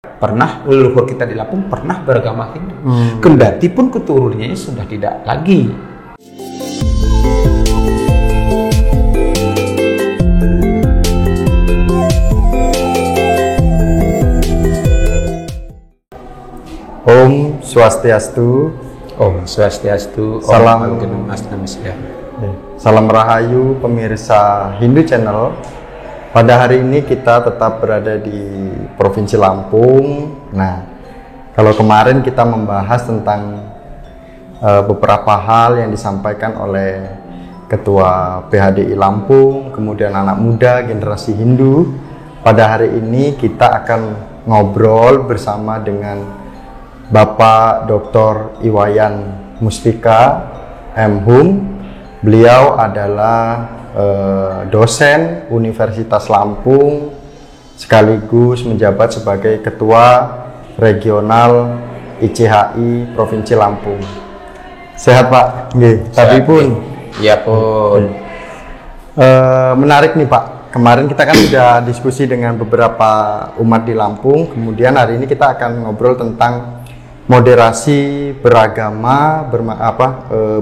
pernah leluhur kita di Lampung pernah beragama Hindu. Kendati pun keturunannya sudah tidak lagi. Om Swastiastu. Om Swastiastu. Salam. Salam Rahayu pemirsa Hindu Channel. Pada hari ini kita tetap berada di Provinsi Lampung. Nah, kalau kemarin kita membahas tentang beberapa hal yang disampaikan oleh Ketua PHDI Lampung, kemudian anak muda generasi Hindu. Pada hari ini kita akan ngobrol bersama dengan Bapak Dr. Iwayan Mustika M.Hum. Beliau adalah dosen Universitas Lampung, sekaligus menjabat sebagai Ketua Regional ICHI Provinsi Lampung. Sehat Pak? Nggih. Tadi pun. Iya pun. Menarik nih Pak. Kemarin kita kan sudah diskusi dengan beberapa umat di Lampung. Kemudian hari ini kita akan ngobrol tentang moderasi beragama,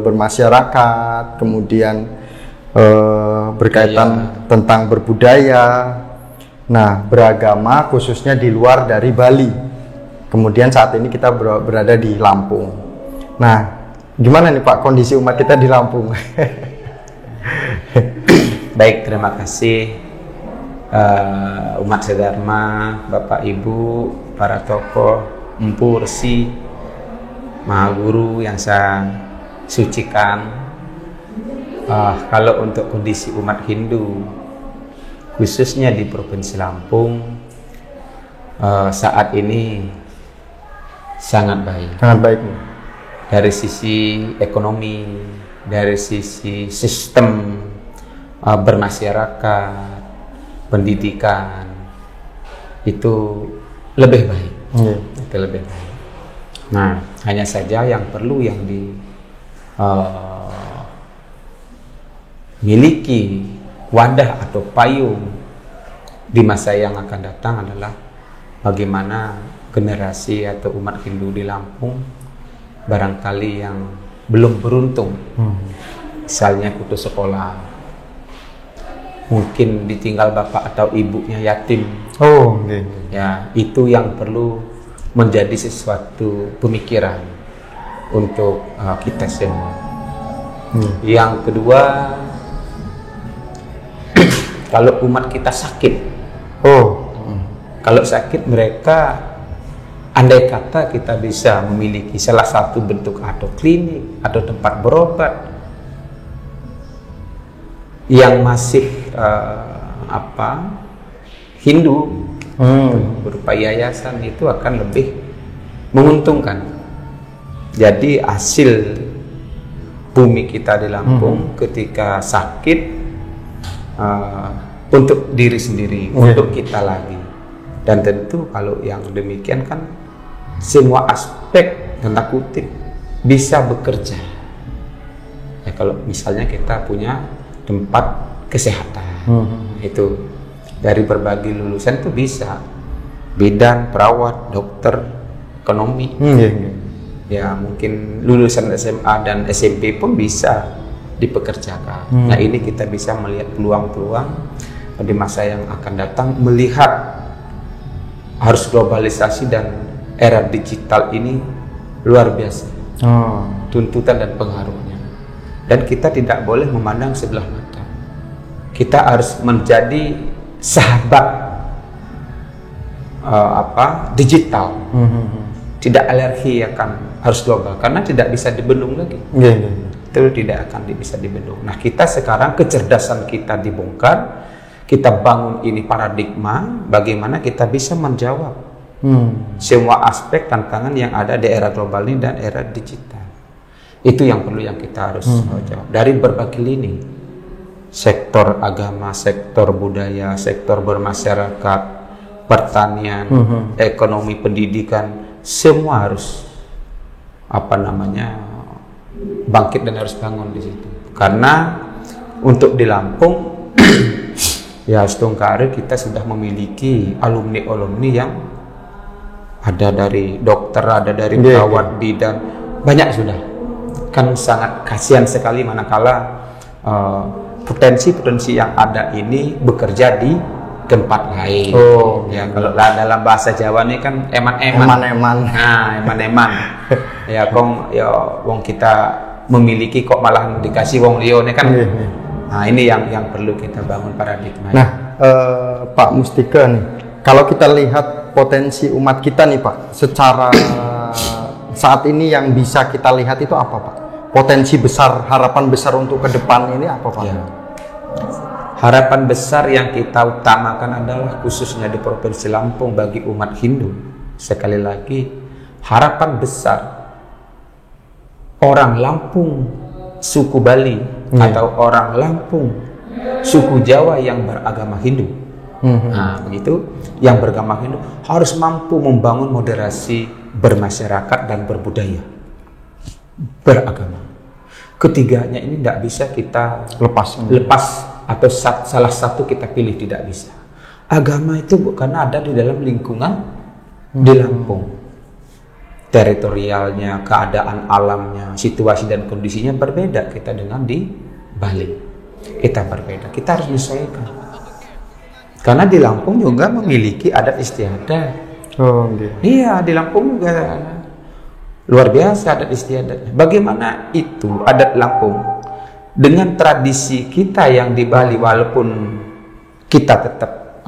bermasyarakat, kemudian berkaitan tentang berbudaya. Nah, beragama khususnya di luar dari Bali. Kemudian saat ini kita berada di Lampung. Nah, gimana nih Pak kondisi umat kita di Lampung? Baik, terima kasih umat sedharma, Bapak Ibu, para tokoh, Empu Resi, Maha Guru yang saya sucikan. Kalau untuk kondisi umat Hindu khususnya di Provinsi Lampung saat ini sangat baik. Sangat baik. Dari sisi ekonomi, dari sisi sistem bermasyarakat, pendidikan, itu lebih baik. Itu lebih baik. Nah, hanya saja yang perlu yang miliki wadah atau payung di masa yang akan datang adalah bagaimana generasi atau umat Hindu di Lampung barangkali yang belum beruntung, misalnya putus sekolah, mungkin ditinggal bapak atau ibunya yatim. Ya, itu yang perlu menjadi sesuatu pemikiran untuk kita semua. Yang kedua, kalau umat kita sakit, kalau sakit mereka, andai kata kita bisa memiliki salah satu bentuk atau klinik atau tempat berobat yang masih Hindu, berupa yayasan, itu akan lebih menguntungkan. Jadi hasil bumi kita di Lampung ketika sakit untuk diri sendiri, untuk kita lagi. Dan tentu kalau yang demikian kan semua aspek tanda kutip bisa bekerja. Ya, kalau misalnya kita punya tempat kesehatan, itu dari berbagai lulusan itu bisa, bidan, perawat, dokter, ekonomi. Ya mungkin lulusan SMA dan SMP pun bisa dipekerjakan. Nah, ini kita bisa melihat peluang-peluang di masa yang akan datang, melihat harus globalisasi dan era digital ini luar biasa, tuntutan dan pengaruhnya. Dan kita tidak boleh memandang sebelah mata. Kita harus menjadi sahabat digital, tidak alergi akan harus global, karena tidak bisa dibendung lagi. Itu tidak akan bisa dibendung. Nah, kita sekarang kecerdasan kita dibongkar, kita bangun ini paradigma bagaimana kita bisa menjawab semua aspek tantangan yang ada di era global ini dan era digital. Itu yang perlu yang kita harus jawab dari berbagai lini, sektor agama, sektor budaya, sektor bermasyarakat, pertanian, ekonomi, pendidikan, semua harus bangkit dan harus bangun di situ. Karena untuk di Lampung ya setungkari kita sudah memiliki alumni yang ada dari dokter, ada dari perawat bidan, banyak sudah. Kan sangat kasihan sekali manakala potensi-potensi yang ada ini bekerja di tempat lain. Ya, kalau dalam bahasa Jawa ini kan eman-eman. Nah, eman-eman. Ya, wong kita memiliki kok malah dikasih wong liya ini kan. Nah, ini yang perlu kita bangun paradigma. Nah, Pak Mustika nih, kalau kita lihat potensi umat kita nih Pak, secara saat ini yang bisa kita lihat itu apa Pak? Potensi besar, harapan besar untuk ke depan ini apa Pak? Ya. Harapan besar yang kita utamakan adalah khususnya di Provinsi Lampung bagi umat Hindu. Sekali lagi, harapan besar orang Lampung suku Bali atau orang Lampung suku Jawa yang beragama Hindu. Nah, begitu, yang beragama Hindu harus mampu membangun moderasi bermasyarakat dan berbudaya, beragama. Ketiganya ini tidak bisa kita lepas atau salah satu kita pilih, tidak bisa. Agama itu bukan ada di dalam lingkungan di Lampung. Teritorialnya, keadaan alamnya, situasi dan kondisinya berbeda kita dengan di Bali. Kita berbeda, kita harus menyesuaikan. Karena di Lampung juga memiliki adat istiadat. Iya, di Lampung juga luar biasa adat istiadatnya. Bagaimana itu adat Lampung dengan tradisi kita yang di Bali, walaupun kita tetap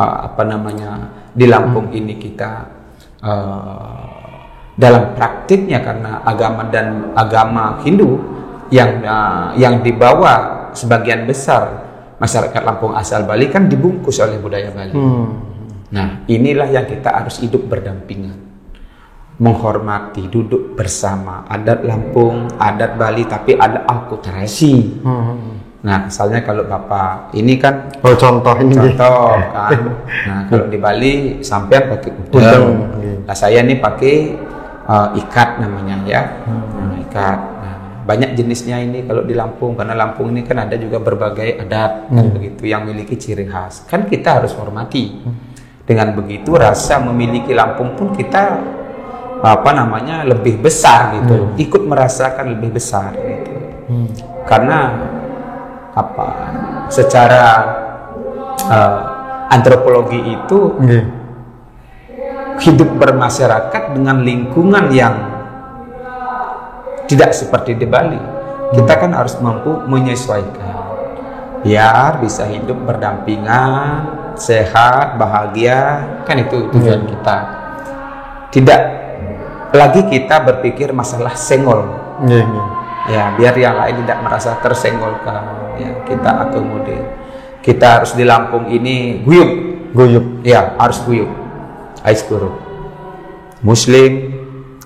di Lampung ini kita dalam praktiknya karena agama Hindu yang dibawa sebagian besar masyarakat Lampung asal Bali kan dibungkus oleh budaya Bali. Nah, inilah yang kita harus hidup berdampingan, menghormati, duduk bersama adat Lampung, adat Bali, tapi ada akulturasi. Nah, misalnya kalau Bapak ini kan contoh kan. Nah, kalau di Bali sampean pakai udang. Nah, saya ini pakai ikat namanya ya. Nah, ikat. Nah, banyak jenisnya ini kalau di Lampung, karena Lampung ini kan ada juga berbagai adat kan begitu yang memiliki ciri khas. Kan kita harus hormati. Dengan begitu rasa memiliki Lampung pun kita lebih besar gitu, ikut merasakan lebih besar gitu. Karena secara antropologi itu hidup bermasyarakat dengan lingkungan yang tidak seperti di Bali. Kita kan harus mampu menyesuaikan biar bisa hidup berdampingan, sehat, bahagia, kan itu tujuan kita. Tidak lagi kita berpikir masalah senggol, ya biar yang lain tidak merasa tersenggolkan. Ya, kita akomodir. Kita harus di Lampung ini guyup, ya harus guyup. Ais guru, Muslim,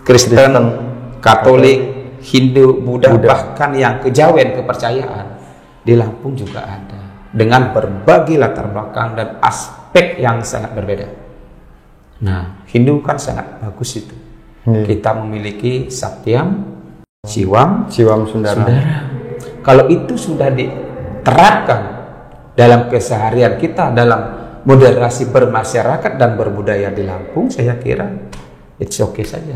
Kristen, Katolik, Hindu, Buddha, bahkan yang kejawen kepercayaan di Lampung juga ada dengan berbagai latar belakang dan aspek yang sangat berbeda. Nah, Hindu kan sangat bagus itu. Kita memiliki Satyam, Siwam, Sundara. Kalau itu sudah diterapkan dalam keseharian kita, dalam moderasi bermasyarakat dan berbudaya di Lampung, saya kira it's okay saja.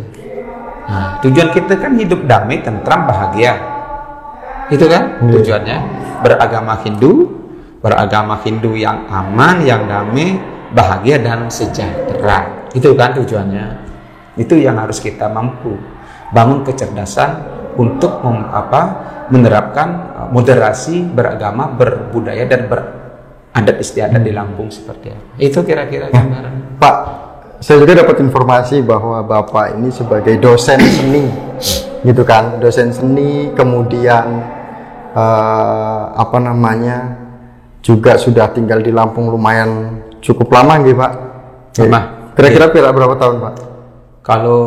Nah, tujuan kita kan hidup damai, tentram, bahagia. Itu kan tujuannya. Beragama Hindu yang aman, yang damai, bahagia dan sejahtera. Itu kan tujuannya. Itu yang harus kita mampu bangun kecerdasan untuk menerapkan moderasi beragama, berbudaya dan beradat istiadat di Lampung seperti apa. Itu kira-kira gambaran. Pak, saya juga dapat informasi bahwa Bapak ini sebagai dosen seni, gitu kan? Dosen seni, kemudian juga sudah tinggal di Lampung lumayan cukup lama gitu Pak. Kira-kira berapa tahun Pak? Kalau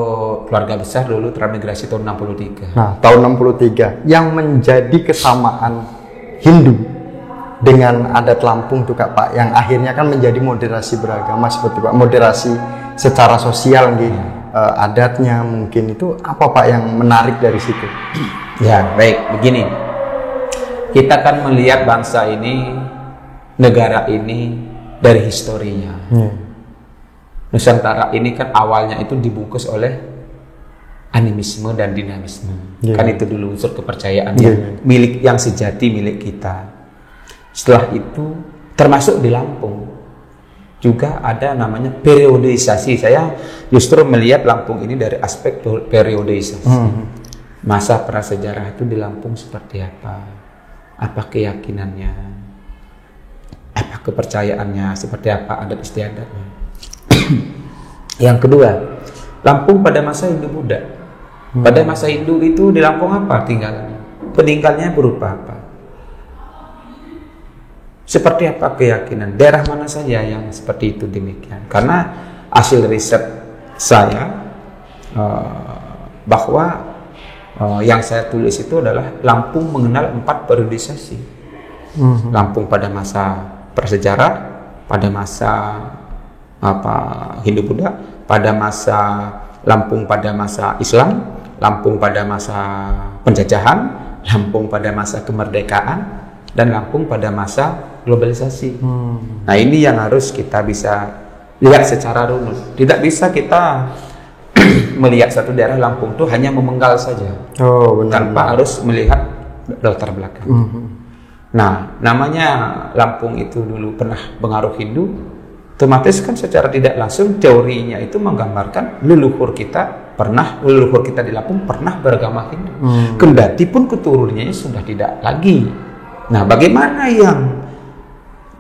keluarga besar dulu transmigrasi tahun 63. Nah, tahun 63 yang menjadi kesamaan Hindu dengan adat Lampung tuh Pak, yang akhirnya kan menjadi moderasi beragama seperti Pak, moderasi secara sosial gitu. Adatnya mungkin itu apa Pak yang menarik dari situ? Ya, baik, begini. Kita kan melihat bangsa ini, negara ini dari historinya. Nusantara ini kan awalnya itu dibungkus oleh animisme dan dinamisme. Kan itu dulu unsur kepercayaan milik yang sejati milik kita. Setelah itu termasuk di Lampung juga ada namanya periodisasi. Saya justru melihat Lampung ini dari aspek periodisasi. Masa prasejarah itu di Lampung seperti apa keyakinannya, apa kepercayaannya, seperti apa adat istiadatnya. Yang kedua, Lampung pada masa Hindu Buddha. Pada masa Hindu itu di Lampung apa tinggalnya? Peninggalnya berupa apa? Seperti apa keyakinan? Daerah mana saja yang seperti itu demikian? Karena hasil riset saya bahwa yang saya tulis itu adalah Lampung mengenal 4 periodisasi. Lampung pada masa prasejarah, pada masa Hindu Buddha, pada masa Lampung pada masa Islam, Lampung pada masa penjajahan, Lampung pada masa kemerdekaan, dan Lampung pada masa globalisasi. Nah, ini yang harus kita bisa lihat secara runut. Tidak bisa kita melihat satu daerah Lampung itu hanya memenggal saja, tanpa harus melihat latar belakang. Nah, namanya Lampung itu dulu pernah pengaruh Hindu, otomatis kan secara tidak langsung teorinya itu menggambarkan leluhur kita di Lampung pernah beragama Hindu. Kendati pun keturunannya sudah tidak lagi. Nah, bagaimana yang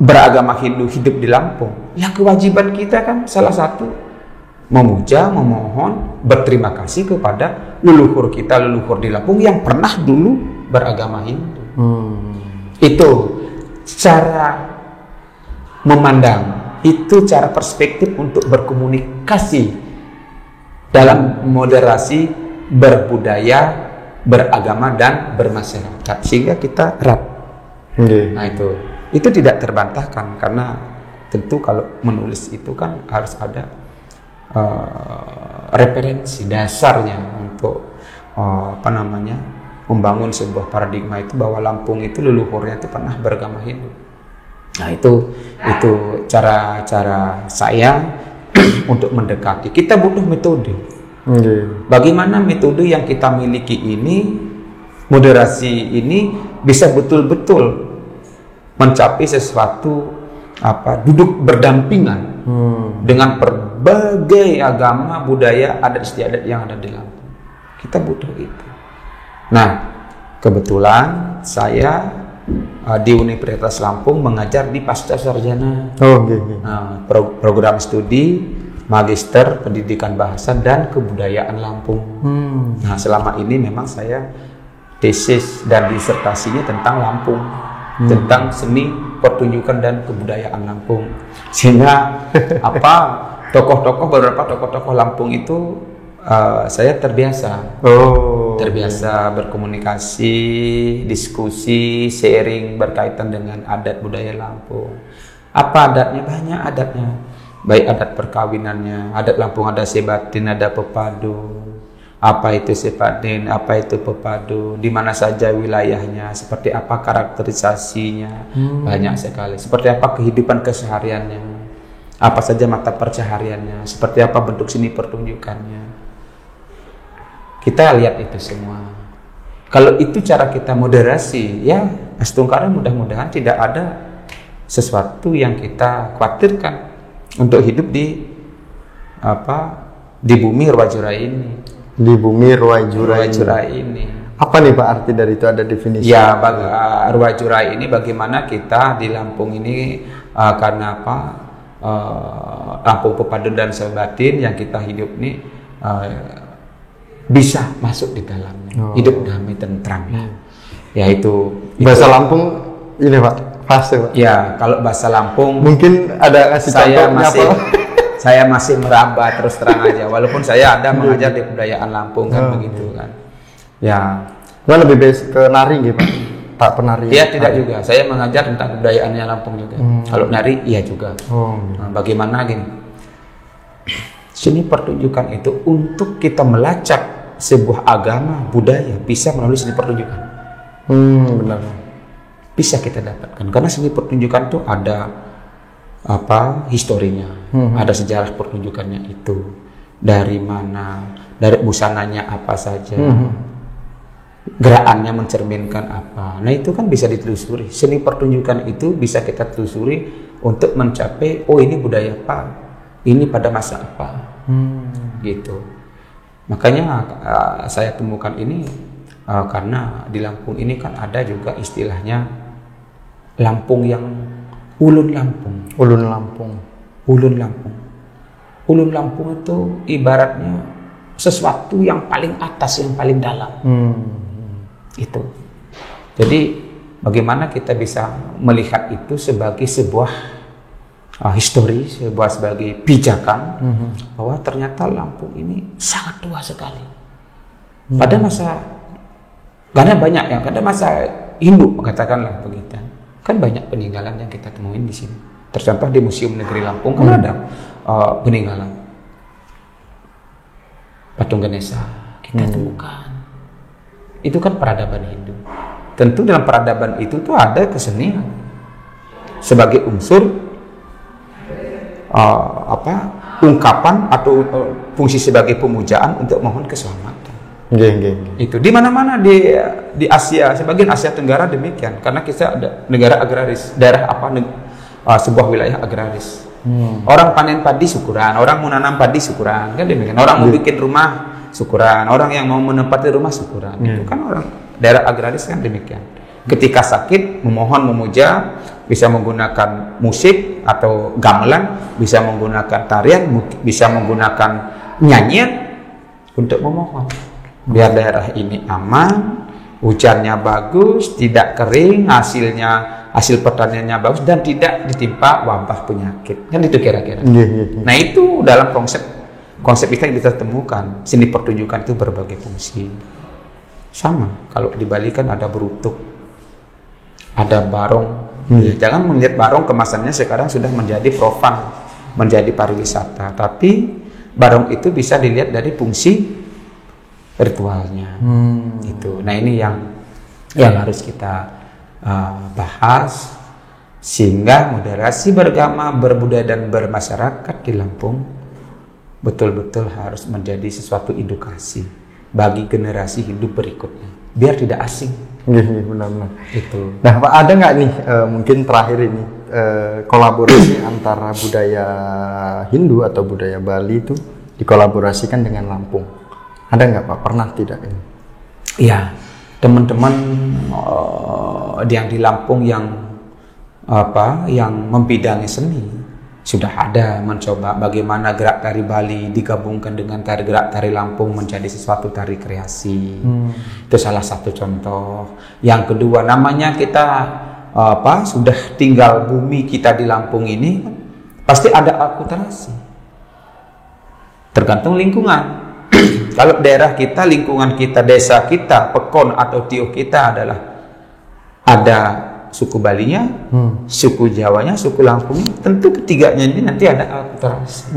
beragama Hindu hidup di Lampung? Ya, kewajiban kita kan salah satu memuja, memohon, berterima kasih kepada leluhur kita, leluhur di Lampung yang pernah dulu beragama Hindu. Itu cara memandang, itu cara perspektif untuk berkomunikasi dalam moderasi berbudaya, beragama, dan bermasyarakat, sehingga kita erat. Nah, itu tidak terbantahkan, karena tentu kalau menulis itu kan harus ada referensi dasarnya untuk membangun sebuah paradigma itu bahwa Lampung itu leluhurnya itu pernah beragama Hindu. Nah, itu cara saya untuk mendekati. Kita butuh metode. Bagaimana metode yang kita miliki ini, moderasi ini bisa betul-betul mencapai sesuatu duduk berdampingan dengan berbagai agama, budaya, adat istiadat yang ada di Lampung. Kita butuh itu. Nah, kebetulan saya di Universitas Lampung mengajar di pasca sarjana. Program studi Magister Pendidikan Bahasa dan Kebudayaan Lampung. Nah, selama ini memang saya tesis dan disertasinya tentang Lampung, tentang seni pertunjukan dan kebudayaan Lampung. Sehingga beberapa tokoh-tokoh Lampung itu saya terbiasa berkomunikasi, diskusi, sharing berkaitan dengan adat budaya Lampung. Apa adatnya? Banyak adatnya, baik adat perkawinannya, adat Lampung ada sebatin, ada pepadu. Apa itu sebatin, apa itu pepadu, di mana saja wilayahnya, seperti apa karakterisasinya, banyak sekali. Seperti apa kehidupan kesehariannya, apa saja mata pencahariannya, seperti apa bentuk seni pertunjukannya. Kita lihat itu semua. Kalau itu cara kita moderasi, ya Astungkara mudah-mudahan tidak ada sesuatu yang kita khawatirkan untuk hidup di bumi Ruwajurai ini. Di bumi Ruwajurai ini. Apa nih Pak arti dari itu, ada definisi? Ya, Ruwajurai ini bagaimana kita di Lampung ini karena Lampung Pepadun dan Sebatin yang kita hidup ini bisa masuk di dalamnya, hidup damai tentram. Ya itu bahasa Lampung ini Pak, fase Pak. Ya, kalau bahasa Lampung mungkin ada kasih contohnya saya masih meraba terus terang aja, walaupun saya ada mengajar di kebudayaan Lampung kan begitu kan. Ya, lebih basic ke nari gitu Pak. Tak penari. Iya, tidak juga. Saya mengajar tentang kebudayaannya Lampung juga. Kalau nari iya juga. Nah, bagaimana gini? Seni pertunjukan itu untuk kita melacak sebuah agama, budaya bisa melalui seni pertunjukan. Benar. Bisa kita dapatkan karena seni pertunjukan itu ada historinya, ada sejarah pertunjukannya itu, dari mana, dari busananya apa saja, gerakannya mencerminkan apa. Nah itu kan bisa ditelusuri. Seni pertunjukan itu bisa kita telusuri untuk mencapai, oh ini budaya apa, ini pada masa apa, gitu. Makanya saya temukan ini karena di Lampung ini kan ada juga istilahnya Lampung yang ulun Lampung. Ulun Lampung. Ulun Lampung. Ulun Lampung itu ibaratnya sesuatu yang paling atas, yang paling dalam. Itu. Jadi bagaimana kita bisa melihat itu sebagai sebuah histori, sebagai pijakan bahwa ternyata Lampung ini sangat tua sekali. Pada masa, karena banyak ya, pada masa Hindu katakanlah begitu, kan banyak peninggalan yang kita temuin di sini. Tercontoh di Museum Negeri Lampung kan ada peninggalan patung Ganesha kita temukan. Itu kan peradaban Hindu. Tentu dalam peradaban itu tuh ada kesenian sebagai unsur ungkapan atau fungsi sebagai pemujaan untuk mohon keselamatan. Itu di mana-mana di Asia, sebagian Asia Tenggara demikian, karena kita ada negara agraris, daerah sebuah wilayah agraris. Orang panen padi syukuran, orang menanam padi syukuran, kan demikian. Orang mau bikin rumah syukuran, orang yang mau menempati rumah syukuran. Itu kan orang daerah agraris kan demikian. Ketika sakit memohon memuja, bisa menggunakan musik atau gamelan, bisa menggunakan tarian, bisa menggunakan nyanyian untuk memohon biar daerah ini aman, hujannya bagus, tidak kering, hasil pertaniannya bagus, dan tidak ditimpa wabah penyakit. Kan itu kira-kira. Nah itu dalam konsep kita yang kita temukan, seni pertunjukan itu berbagai fungsi. Sama kalau di Bali kan ada berutuk, ada barong. Jangan melihat barong kemasannya sekarang sudah menjadi profan, menjadi pariwisata, tapi barong itu bisa dilihat dari fungsi ritualnya. Itu. Nah ini yang harus kita bahas, sehingga moderasi beragama, berbudaya dan bermasyarakat di Lampung betul-betul harus menjadi sesuatu edukasi bagi generasi hidup berikutnya, biar tidak asing. Benar-benar. Itu. Nah, Pak, ada nggak nih mungkin terakhir ini kolaborasi antara budaya Hindu atau budaya Bali itu dikolaborasikan dengan Lampung? Ada nggak Pak? Pernah tidak ini? Iya, teman-teman yang di Lampung yang membidangi seni sudah ada mencoba bagaimana gerak tari Bali digabungkan dengan gerak tari Lampung menjadi sesuatu tari kreasi. Itu salah satu contoh. Yang kedua, namanya kita sudah tinggal bumi kita di Lampung ini, pasti ada akulturasi. Tergantung lingkungan. Kalau daerah kita, lingkungan kita, desa kita, pekon atau tiuh kita adalah ada suku Balinya, suku Jawanya, suku Lampungnya, tentu ketiganya ini nanti ada akulturasi.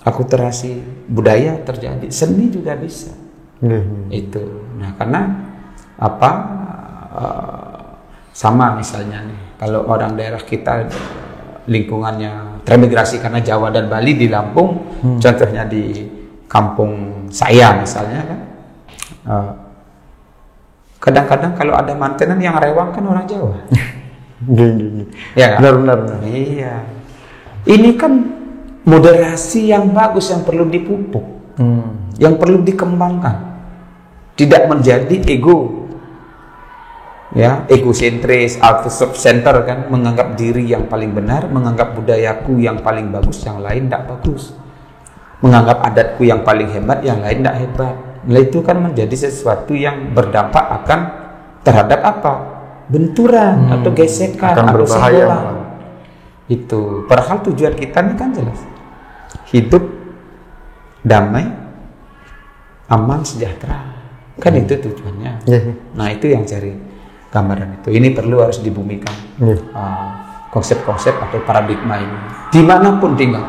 Akulturasi budaya terjadi, seni juga bisa. Itu. Nah, karena sama misalnya nih, kalau orang daerah kita lingkungannya termigrasi karena Jawa dan Bali di Lampung, contohnya di kampung saya misalnya kan, kadang-kadang kalau ada mantenan yang rewang kan orang Jawa. Ya kan? Benar. Iya. Ini kan moderasi yang bagus yang perlu dipupuk, yang perlu dikembangkan, tidak menjadi ego, ya, egosentris, self-center kan, menganggap diri yang paling benar, menganggap budayaku yang paling bagus, yang lain tidak bagus. Menganggap adatku yang paling hebat, yang lain tidak hebat. Nah, itu kan menjadi sesuatu yang berdampak akan terhadap benturan atau gesekan atau sebulan. Itu. Padahal tujuan kita ini kan jelas, hidup damai, aman, sejahtera. Kan itu tujuannya. Nah itu yang cari gambaran itu. Ini perlu harus dibumikan konsep-konsep atau paradigma ini dimanapun tinggal.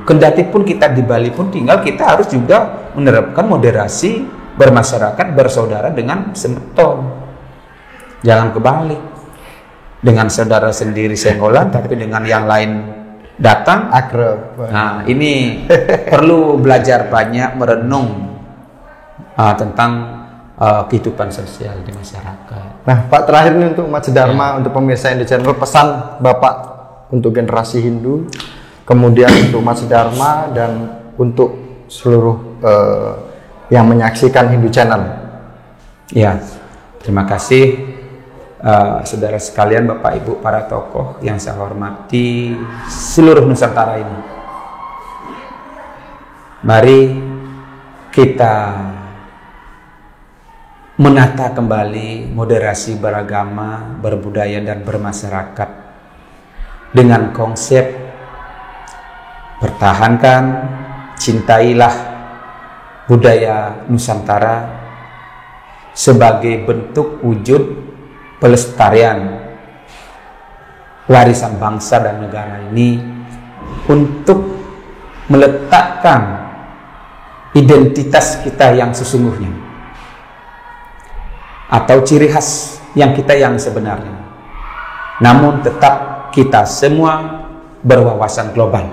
Kendati pun kita di Bali pun tinggal, kita harus juga menerapkan moderasi bermasyarakat, bersaudara dengan semeton. Jangan kebalik. dengan saudara sendiri senggolan, tapi dengan yang lain datang akrab. Nah, ini perlu belajar banyak merenung tentang kehidupan sosial di masyarakat. Nah, Pak, terakhir nih untuk umat Sedharma, untuk pemirsa Hindu Channel, pesan Bapak untuk generasi Hindu, kemudian untuk umat Sedharma, dan untuk seluruh yang menyaksikan Hindu Channel. Ya, terima kasih saudara sekalian, Bapak Ibu para tokoh yang saya hormati seluruh Nusantara ini. Mari kita menata kembali moderasi beragama, berbudaya dan bermasyarakat dengan konsep pertahankan, cintailah budaya Nusantara sebagai bentuk wujud pelestarian warisan bangsa dan negara ini untuk meletakkan identitas kita yang sesungguhnya atau ciri khas yang kita yang sebenarnya, namun tetap kita semua berwawasan global,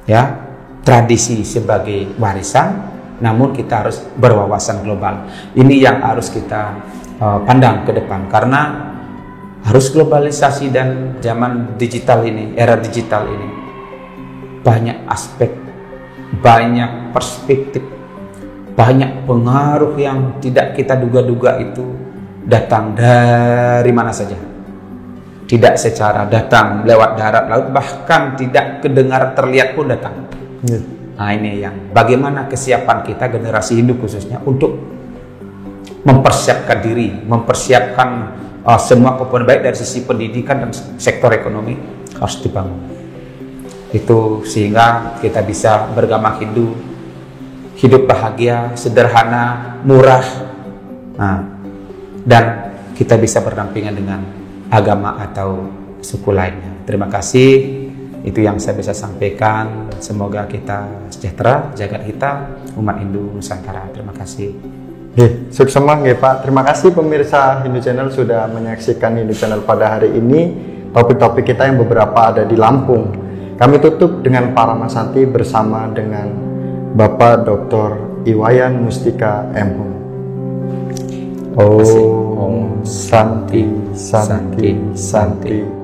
ya, tradisi sebagai warisan, namun kita harus berwawasan global. Ini yang harus kita pandang ke depan, karena harus globalisasi dan zaman digital ini, era digital ini, banyak aspek, banyak perspektif, banyak pengaruh yang tidak kita duga-duga itu datang dari mana saja, tidak secara datang lewat darat, laut, bahkan tidak kedengar terlihat pun datang. Nah, ini yang bagaimana kesiapan kita generasi Hindu khususnya untuk mempersiapkan diri, mempersiapkan semua komponen baik dari sisi pendidikan dan sektor ekonomi harus dibangun. Itu sehingga kita bisa beragama Hindu hidup bahagia, sederhana, murah, dan kita bisa berdampingan dengan agama atau suku lainnya. Terima kasih, itu yang saya bisa sampaikan. Semoga kita sejahtera, jagat kita, umat Hindu Nusantara. Terima kasih. Suksema nggih Pak. Terima kasih pemirsa Hindu Channel sudah menyaksikan Hindu Channel pada hari ini. Topik-topik kita yang beberapa ada di Lampung. Kami tutup dengan Paramasanti bersama dengan Bapak Dr. Iwayan Mustika M. Om Santi Santi Santi.